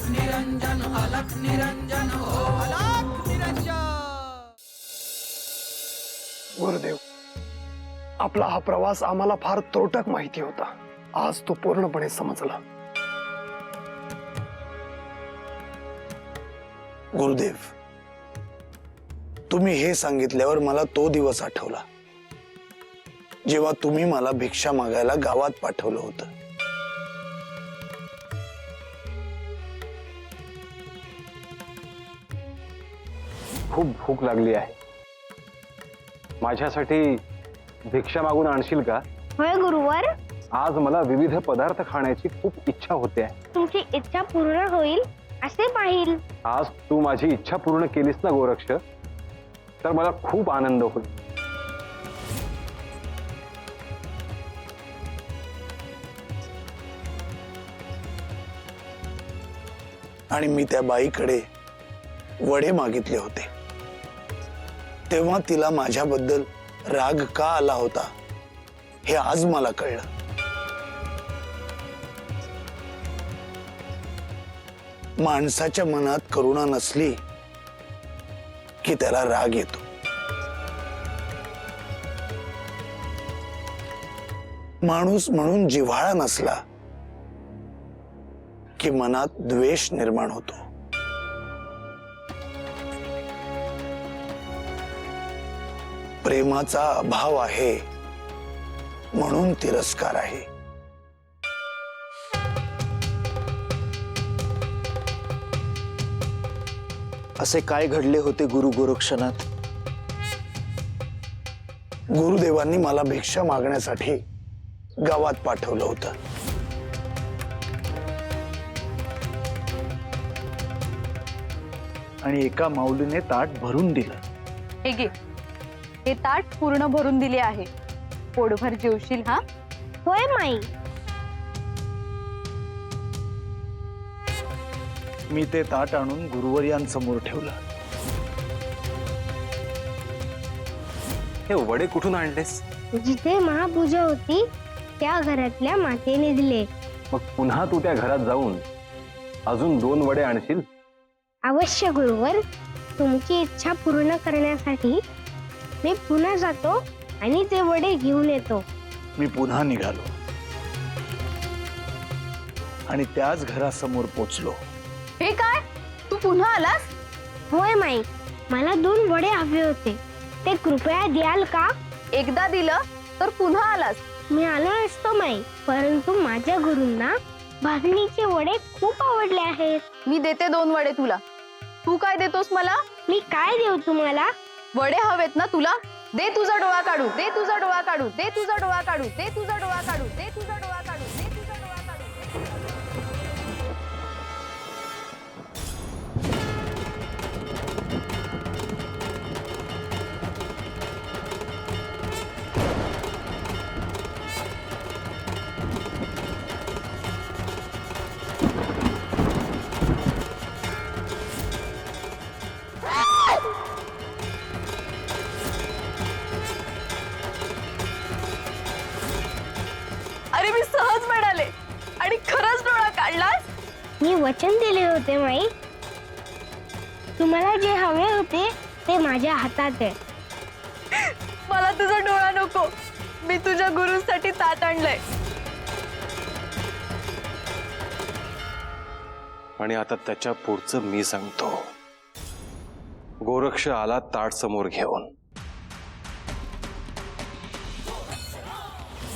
निरंजन अलख निरंजन हो अलख निरंजन। गुरुदेव, आपला हा प्रवास आम्हाला फार तोटक माहिती होता, आज तो पूर्णपणे समजला। गुरुदेव, तुम्ही हे सांगितल्यावर मला तो दिवस आठवला जेव्हा तुम्ही मला भिक्षा मागायला गावात पाठवलं होतं। खूप भूक लागली आहे, माझ्यासाठी भिक्षा मागून आणशील का? होय गुरुवर, आज मला विविध पदार्थ खाण्याची खूप इच्छा होते आहे। तुमची इच्छा पूर्ण होईल असे पाहिल। आज तू माझी इच्छा पूर्ण केलीस ना गोरक्ष, तर मला खूप आनंद होईल। आणि मी त्या बाईकडे वडे मागितले होते, तेव्हा तिला माझ्याबद्दल राग का आला होता हे आज मला कळलं। माणसाच्या मनात करुणा नसली की त्याला राग येतो। माणूस म्हणून जिव्हाळा नसला की मनात द्वेष निर्माण होतो। प्रेमाचा अभाव आहे म्हणून तिरस्कार आहे। असे काय घडले होते गुरु गोरक्षनाथ? गुरुदेवांनी मला भिक्षा मागण्यासाठी गावात पाठवलं होतं। आणि एका माऊलीने ताट भरून दिलं। हे घे, हे ताट पूर्ण भरून दिले आहे, पोटभर जेवशील हा? होय माई। मी ते ताट आणून गुरुवर्यांसमोर ठेवलं। हे वडे कुठून आणलेस? जिथे महापूजा होती त्या घरातल्या मातेने दिले। मग पुन्हा तू त्या घरात जाऊन अजून 2 वडे आणशील? अवश्य गुरुवर, तुमची इच्छा पूर्ण करण्यासाठी मी पुन्हा जातो आणि ते वडे घेऊन येतो। मी पुन्हा निघालो आणि त्याच घरासमोर पोचलो। हे काय, तू पुन्हा आलास? होय माई, मला 2 वडे हवे होते, ते कृपया द्याल का? एकदा दिलं तर पुन्हा आलास? मी आलो नसतो माई, परंतु माझ्या गुरूंना भाजणीचे वडे खूप आवडले आहेत। मी देते 2 वडे तुला, तू काय देतोस मला? मी काय देऊ तुम्हाला? वडे हवेत ना तुला? दे तुझा डोळा काढू, दे तुझा डोळा काढू, दे तुझा डोळा काढू, दे तुझा डोळा काढू, दे तुझा डोळा काढू, दे तुझा डोळा काढू। अरे मी सहज मिळाले आणि खरंच डोळा काढलास? मी वचन दिले होते माई, तुम्हाला जे हवे होते ते माझ्या हातात आहे। मला तुझा डोळा नको, मी तुझ्या गुरूंसाठी ताट आणलंय। आणि आता त्याच्या पुढचं मी सांगतो। गोरक्ष आला ताट समोर घेऊन।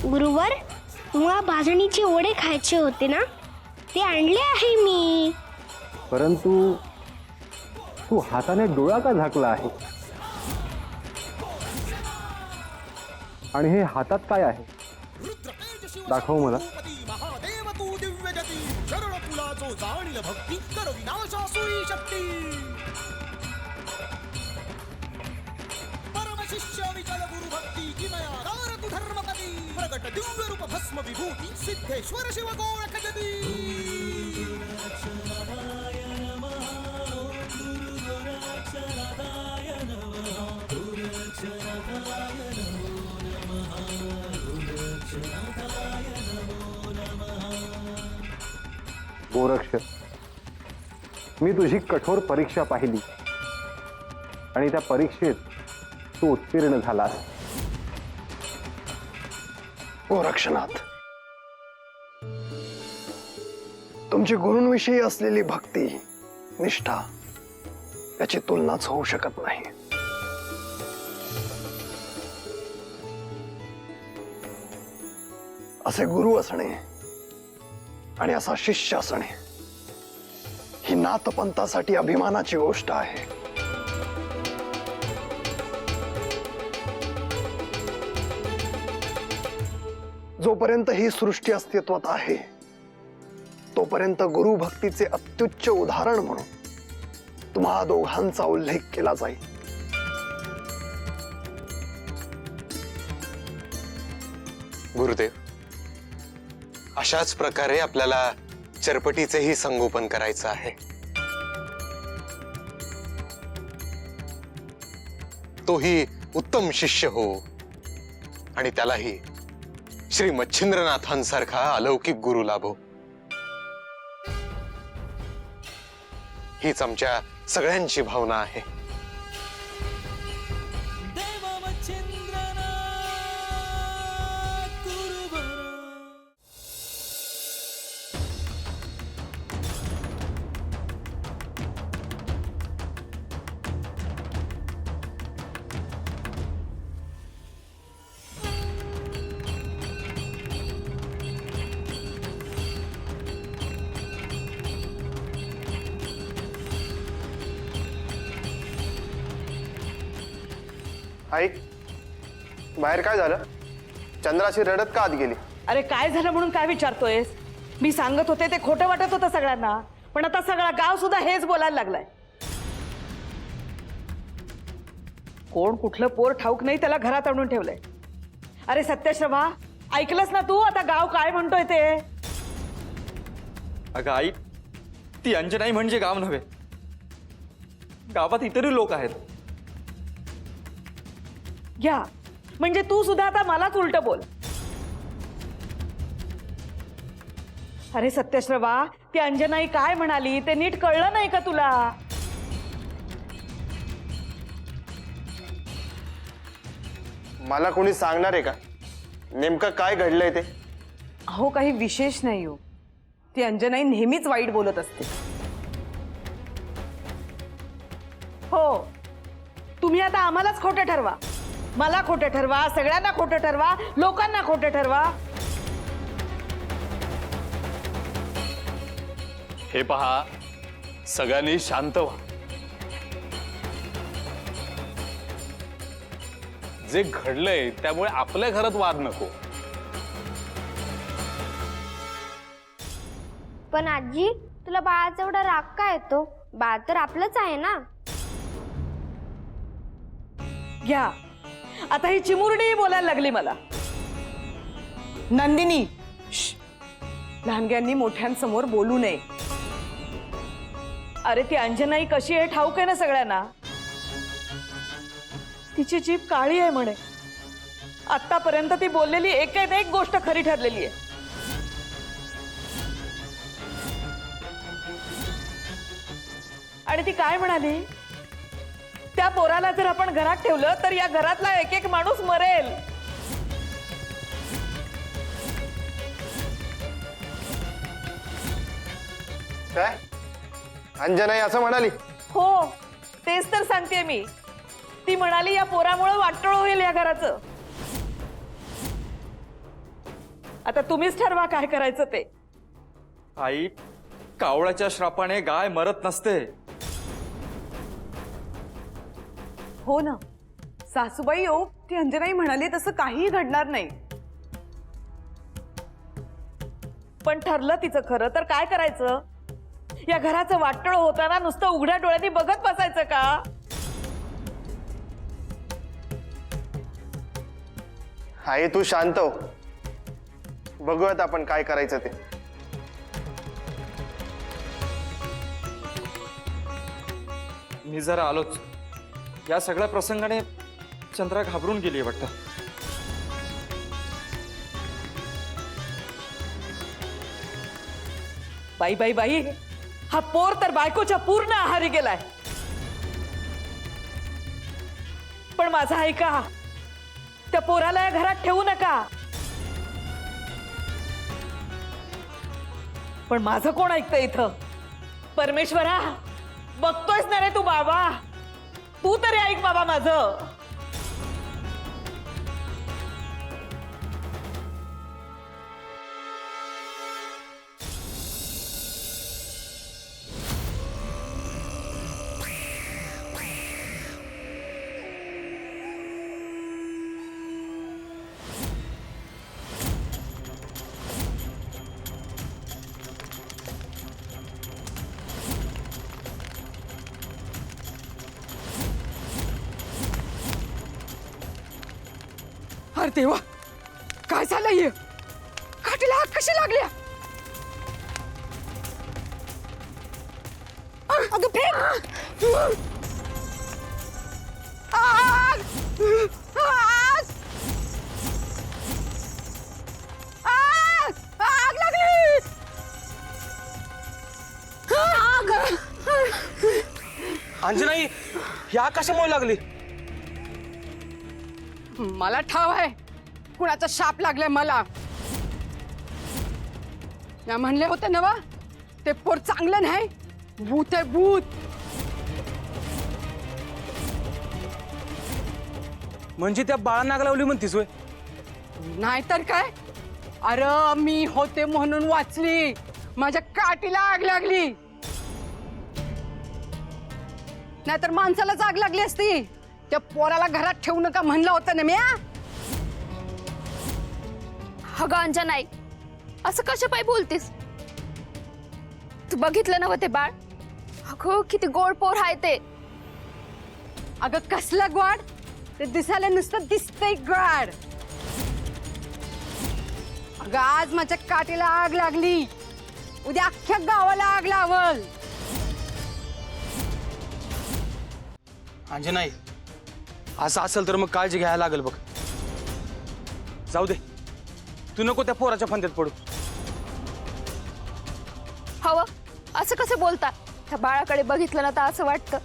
गुरुवर, तुम्हाला भाजणीचे वडे खायचे होते ना, ते आणले आहे मी। परंतु तू हाताने डोळा का झाकला आहे? आणि हे हातात काय आहे? दाखव मला। महादेव तू दिव्य गती शरण तुला जो जाणील भक्ती कर विनाशासुरी शक्ती। परम शिष्य विचल गुरु भक्ती किमयागार तू धर्मपदी प्रगट दिव्य रूप भस्म विभूती सिद्धेश्वर शिव गोरख जती। गोरक्ष, मी तुझी कठोर परीक्षा पाहिली आणि त्या परीक्षेत तू उत्तीर्ण झालास. गोरक्षनाथ, तुमची गुरूंविषयी असलेली भक्ती, निष्ठा याची तुलनाच होऊ शकत नाही. असे गुरु असणे आणि असा शिष्य असणे ही नाथपंथासाठी अभिमानाची गोष्ट आहे. जोपर्यंत ही सृष्टी अस्तित्वात आहे तोपर्यंत गुरु भक्तीचे अत्युच्च उदाहरण म्हणून तुम्हा दोघांचा उल्लेख केला जाईल. गुरुदेव, अशाच प्रकारे आपल्याला चरपटीचेही संगोपन करायचं आहे. तोही उत्तम शिष्य हो आणि त्यालाही श्री मच्छिंद्रनाथांसारखा अलौकिक गुरु लाभो. हीच आमच्या सगळ्यांची भावना आहे. देव मच्छिंद्रनाथ गुरुवर. आई, बाहेर काय झालं? चंद्राशी रडत का आत गेली? अरे काय झालं म्हणून काय विचारतोयस? मी सांगत होते ते खोटं वाटत होतं सगळ्यांना, पण आता सगळा गाव सुद्धा हेच बोलायला लागलाय. कोण कुठलं पोर ठाऊक नाही त्याला घरात आणून ठेवलंय. अरे सत्यश्रभा, ऐकलंस ना तू आता गाव काय म्हणतोय ते? अगं आई, ती अंजनाई म्हणजे गाव नव्हे, गावात इतरही लोक आहेत. घ्या, म्हणजे तू सुद्धा आता मलाच उलट बोल. अरे सत्यश्रवा, ती अंजनाई काय म्हणाली ते नीट कळलं नाही का तुला? मला कोणी सांगणार आहे का नेमकं काय घडलंय ते? अहो काही विशेष नाही हो, ती अंजनाई नेहमीच वाईट बोलत असते. हो, तुम्ही आता आम्हालाच खोटं ठरवा, मला खोटं ठरवा, सगळ्यांना खोटं ठरवा, लोकांना खोटं ठरवा. हे पहा, सगळ्यांनी शांत व्हा. जे घडलंय त्यामुळे आपल्या घरात वाद नको. पण आजी, तुला बाळाचा एवढा राग का येतो? बाळ तर आपलंच आहे ना. घ्या, आता ही चिमुरडी बोलायला लागली मला. नंदिनी, लहानग्यांनी मोठ्यांसमोर बोलू नये. अरे ती अंजनाई कशी आहे ठाऊक आहे ना सगळ्यांना. तिची जीभ काळी आहे म्हणे. आतापर्यंत ती बोललेली एक गोष्ट खरी ठरलेली आहे. आणि ती काय म्हणाली? त्या पोराला जर आपण घरात ठेवलं तर या घरातला एक एक माणूस मरेल. काय अंजनाई असं म्हणाली? हो, तेच तर सांगते मी. ती म्हणाली या पोरामुळे वाटोळ होईल या घराचं. आता तुम्हीच ठरवा काय करायचं ते. आई, कावळ्याच्या श्रापाने गाय मरत नसते. हो ना सासूबाई, हो ती अंजनाई म्हणाली तसं काहीही घडणार नाही. पण ठरलं तिचं खरं तर काय करायचं? या घराचं वाटोळ होताना नुसतं उघड्या डोळ्यांनी बघत बसायचं का? आई तू शांत हो, बघूयात आपण काय करायचं ते. मी जरा आलोच. या सगळ्या प्रसंगाने चंद्रा घाबरून गेली वाटतं. बाई बाई बाई, हा पोर तर बायकोच्या पूर्ण आहारी गेलाय. पण माझा ऐका, त्या पोराला या घरात ठेवू नका. पण माझं कोण ऐकतं इथं? परमेश्वरा, बघतोयस ना रे तू बाबा, तू तरी ऐक बाबा माझं. अरे देवा, काय झालंय? काठीला हात कशी लागल्या? अगं फेक! आग! आग! आग! आग लागली! आग! अंजनाई, ह्या कशामुळे लागली? मला ठाव आहे कुणाचा शाप लागलाय मला. या म्हणले होते ना, ते पोर चांगलं नाही, भूत आहे भूत. म्हणजे त्या बाळानाग लावली म्हणतीस वय? नाहीतर काय. अरे मी होते म्हणून वाचली, माझ्या काठीला आग लागली. नाहीतर माणसालाच आग लागली असती. त्या पोराला घरात ठेवू नका म्हणलं होतं ना मी. अगं अंजनाई, असं कशा पायी बोलतीस? तू बघितलं ना ते बाळ? अगं किती गोड पोर आहे ते. अगं कसलं गोड? ते दिसायला नुसतं दिसतंय गोड. अगं आज माझ्या काठीला आग लागली, उद्या अख्ख्या गावाला आग लावल. अंजनाई, असं असेल तर मग काळजी घ्यायला लागेल बघ. जाऊ दे, तू नको त्या पोराच्या फंद्यात पडू. हवं असं कसं बोलता? त्या बाळाकडे बघितलं ना तर असं वाटतं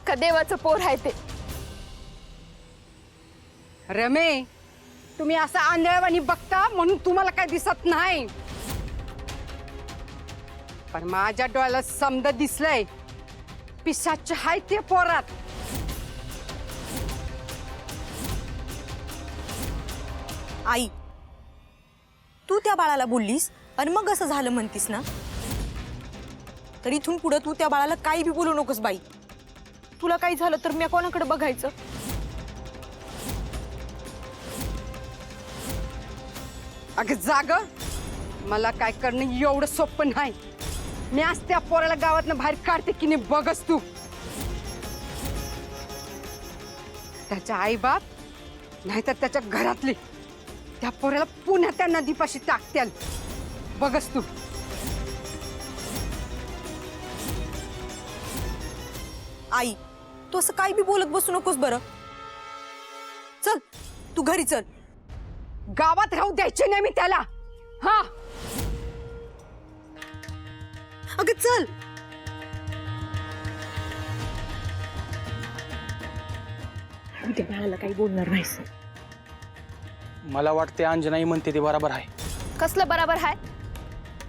का देवाचं पोर आहे ते. रमे, तुम्ही असं आंधळ्यावानी बघता म्हणून तुम्हाला काय दिसत नाही. पण माझ्या डोळ्याला समद दिसलंय, पिशाच हाय ते पोरात. आई, तू त्या बाळाला बोललीस आणि मग असं झालं म्हणतीस ना, तर इथून पुढे तू त्या बाळाला काही बी बोलू नकोस बाई. तुला काही झालं तर मी कोणाकडे बघायचं? अगं जाग, मला काय करणं एवढं सोपं नाही. मी आज त्या पोराला गावातनं बाहेर काढते की नाही बघच तू. त्याच्या आई बाप नाहीतर त्याच्या घरातली त्या पोराला पुन्हा त्या नदीपाशी टाकत्याल बघच तू. आई, तू असं काही बी बोलत बसू नकोस बरं. चल तू घरी चल. गावात राहू द्यायचे नाही मी त्याला. हा अगं चल. त्या बाळाला काही बोलणार नाहीस. मला वाटते अंजनाई म्हणते ते बरोबर आहे. कसलं बरोबर आहे?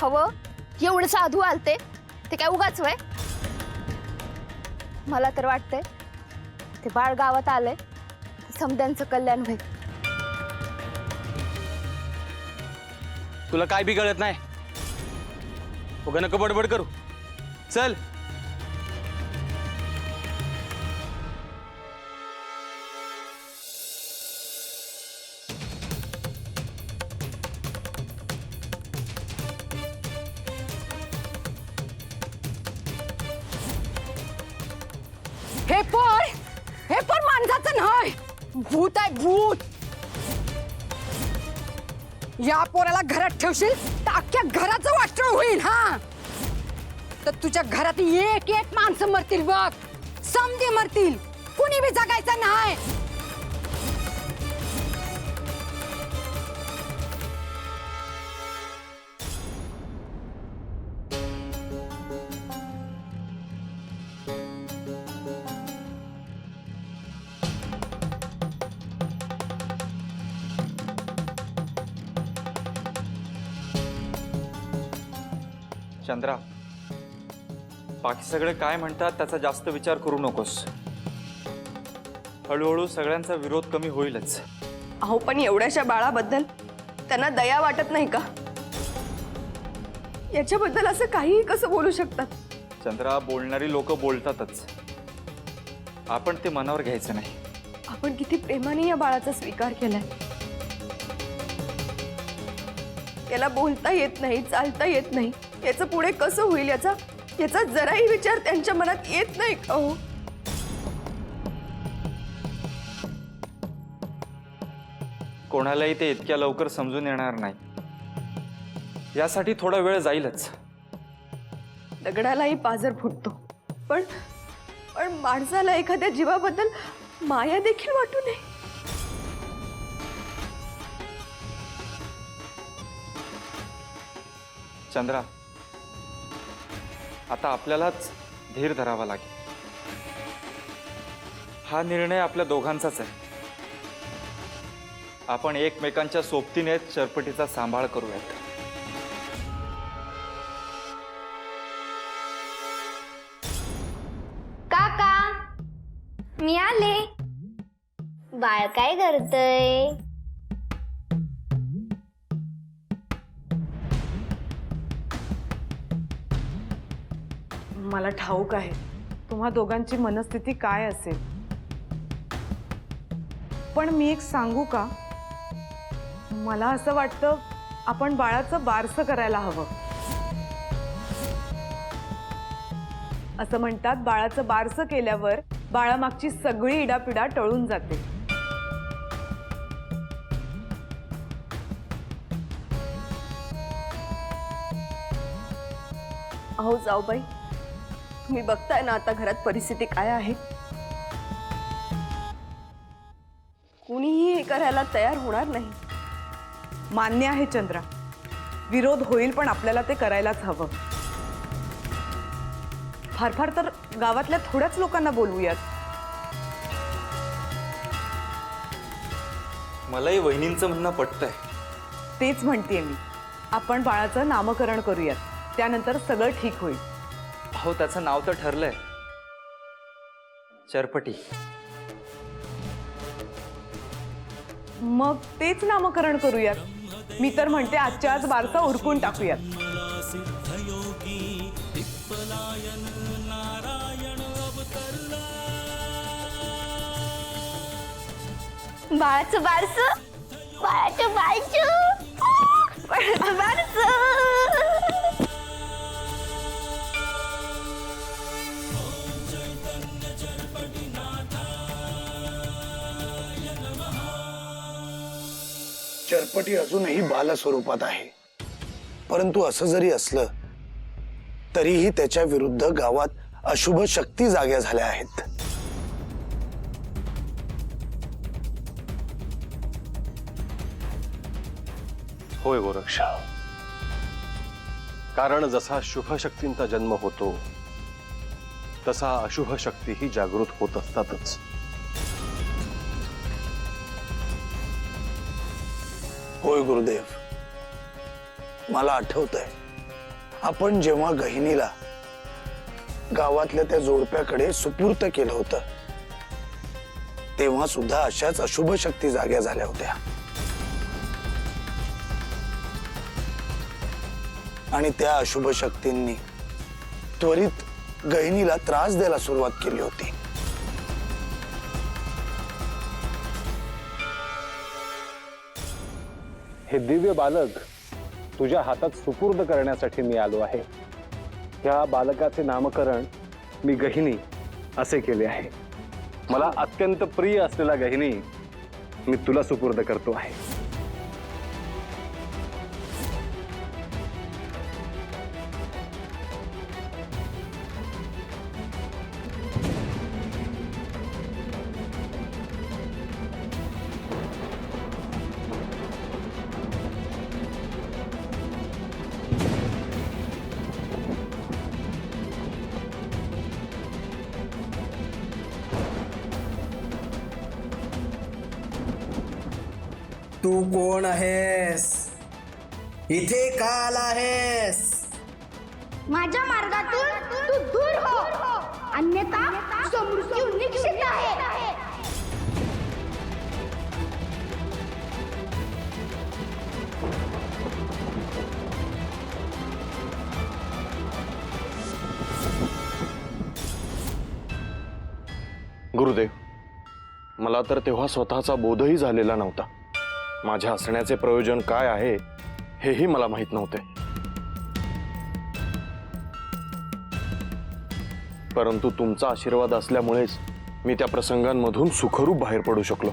हवं एवढं साधू आलते ते काय उगाच वय? मला तर वाटतंय ते बाळ गावात आलंय, समद्यांचं कल्याण होईल. तुला काय बी कळत नाही. उगा नको बडबड करू. चल. हे पोर माणसाचं नाही, भूत आहे भूत. या पोराला घरात ठेवशील तर अख्ख्या घराचं वाटळ होईल. हा तर तुझ्या घरात एक एक माणसं मरतील बघ, समधी मरतील, कुणी बी जगायचं नाही. चंद्रा, बाकी सगळे काय म्हणतात त्याचा जास्त विचार करू नकोस. हळूहळू सगळ्यांचा विरोध कमी होईलच. अहो पण एवढ्याशा बाळाबद्दल त्यांना दया वाटत नाही का? याच्याबद्दल असं काहीही कसं बोलू शकतात? चंद्रा, बोलणारी लोक बोलतातच, आपण ते मनावर घ्यायचं नाही. आपण किती प्रेमाने या बाळाचा स्वीकार केलाय. याला बोलता येत नाही, चालता येत नाही, याचं पुढे कसं होईल याचा जराही विचार त्यांच्या मनात येत नाही का हो? कोणालाही ते इतक्या लवकर समजून येणार नाही. यासाठी थोडा वेळ जाईलच. दगडालाही पाझर फुटतो, पण माणसाला एखाद्या जीवाबद्दल माया देखील वाटू नये. चंद्रा, आता आपल्यालाच धीर धरावा लागेल. हा निर्णय आपल्या दोघांचाच आहे. आपण एकमेकांच्या सोबतीनेच चरपटीचा सांभाळ करूयात. काका, मी आले. बाळ काय करतय? मला ठाऊक आहे तुम्हा दोघांची मनस्थिती काय असेल, पण मी एक सांगू का? मला असं वाटतं आपण बाळाचं बारसं करायला हवं. असं म्हणतात बाळाचं बारसं केल्यावर बाळामागची सगळी इडापिडा टळून जाते. अहो जाऊबाई, तुम्ही बघताय ना आता घरात परिस्थिती काय आहे. कुणीही हे करायला तयार होणार नाही. मान्य आहे चंद्रा, विरोध होईल, पण आपल्याला ते करायलाच हवं. फार फार तर गावातल्या थोड्याच लोकांना बोलवूयात. मलाही वहिनींचं म्हणणं पटतंय. तेच म्हणतेय मी, आपण बाळाचं नामकरण करूयात, त्यानंतर सगळं ठीक होईल. हो, त्याचं नाव तर ठरलंय, चरपटी. मग तेच नामकरण करूयात. मी तर म्हणते आजच्या आज बारसा उरकून टाकूयात. बाळाचं बारसं, बाळाचं बारसं, बाळाचं बारसं. चरपटी अजूनही बालस्वरूपात आहे, परंतु असं जरी असलं तरीही त्याच्या विरुद्ध गावात अशुभ शक्ती जाग्या झाल्या आहेत. होय गोरक्ष, कारण जसा शुभ शक्तींचा जन्म होतो तसा अशुभ शक्तीही जागृत होत असतातच. होय गुरुदेव, मला आठवतंय आपण जेव्हा गहिनीला गावातल्या त्या जोडप्याकडे सुपूर्त केलं होतं तेव्हा सुद्धा अशाच अशुभ शक्ती जाग्या झाल्या होत्या. आणि त्या अशुभ शक्तींनी त्वरित गहिनीला त्रास द्यायला सुरुवात केली होती. हे दिव्य बालक तुझ्या हातात सुपूर्द करण्यासाठी मी आलो आहे. या बालकाचे नामकरण मी गहिनी असे केले आहे. मला अत्यंत प्रिय असलेला गहिनी मी तुला सुपूर्द करतो आहे. तू कोण आहेस? इथे का आला आहेस? माझ्या मार्गातून तू दूर हो, अन्यथा तुझा मृत्यू निश्चित आहे. गुरुदेव, मला तर तेव्हा स्वतःचा बोधही झालेला नव्हता. माझ्या हसण्याचे प्रयोजन काय आहे हेही मला माहित नव्हते. परंतु तुमचा आशीर्वाद असल्यामुळेच मी त्या प्रसंगांमधून सुखरूप बाहेर पडू शकलो.